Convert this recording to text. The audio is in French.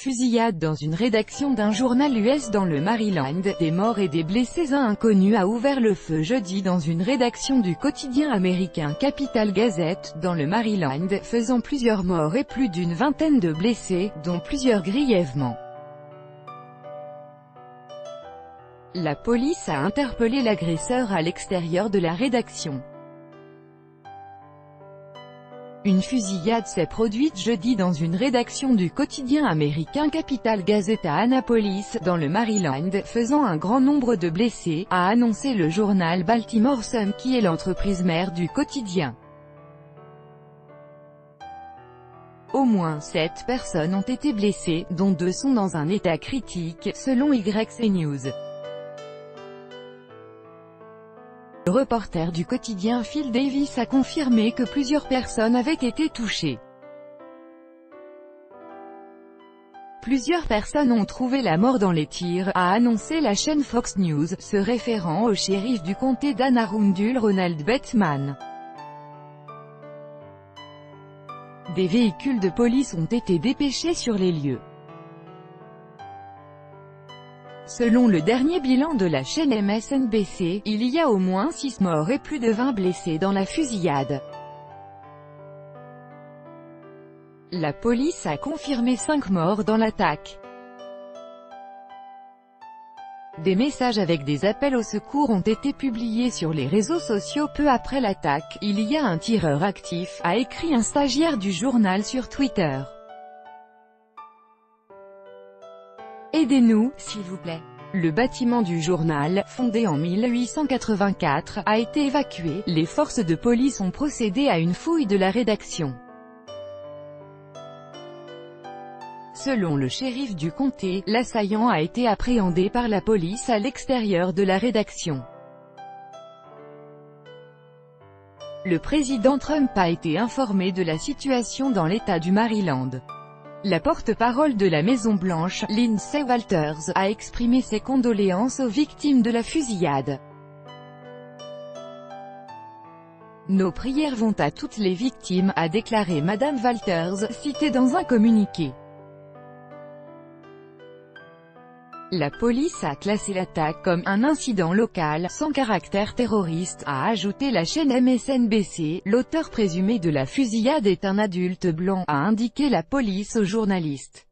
Fusillade dans une rédaction d'un journal US dans le Maryland. Des morts et des blessés. Un inconnu a ouvert le feu jeudi dans une rédaction du quotidien américain Capital Gazette, dans le Maryland, faisant plusieurs morts et plus d'une vingtaine de blessés, dont plusieurs grièvement. La police a interpellé l'agresseur à l'extérieur de la rédaction. Une fusillade s'est produite jeudi dans une rédaction du quotidien américain Capital Gazette à Annapolis, dans le Maryland, faisant un grand nombre de blessés, a annoncé le journal Baltimore Sun, qui est l'entreprise mère du quotidien. Au moins 7 personnes ont été blessées, dont 2 sont dans un état critique, selon YC News. Le reporter du quotidien Phil Davis a confirmé que plusieurs personnes avaient été touchées. Plusieurs personnes ont trouvé la mort dans les tirs, a annoncé la chaîne Fox News, se référant au shérif du comté d'Anne Arundel Ronald Bateman. Des véhicules de police ont été dépêchés sur les lieux. Selon le dernier bilan de la chaîne MSNBC, il y a au moins 6 morts et plus de 20 blessés dans la fusillade. La police a confirmé 5 morts dans l'attaque. Des messages avec des appels au secours ont été publiés sur les réseaux sociaux peu après l'attaque. Il y a un tireur actif, a écrit un stagiaire du journal sur Twitter. Aidez-nous, s'il vous plaît. Le bâtiment du journal, fondé en 1884, a été évacué. Les forces de police ont procédé à une fouille de la rédaction. Selon le shérif du comté, l'assaillant a été appréhendé par la police à l'extérieur de la rédaction. Le président Trump a été informé de la situation dans l'État du Maryland. La porte-parole de la Maison-Blanche, Lindsay Walters, a exprimé ses condoléances aux victimes de la fusillade. Nos prières vont à toutes les victimes, a déclaré Madame Walters, citée dans un communiqué. La police a classé l'attaque comme un incident local, sans caractère terroriste, a ajouté la chaîne MSNBC. L'auteur présumé de la fusillade est un adulte blanc, a indiqué la police aux journalistes.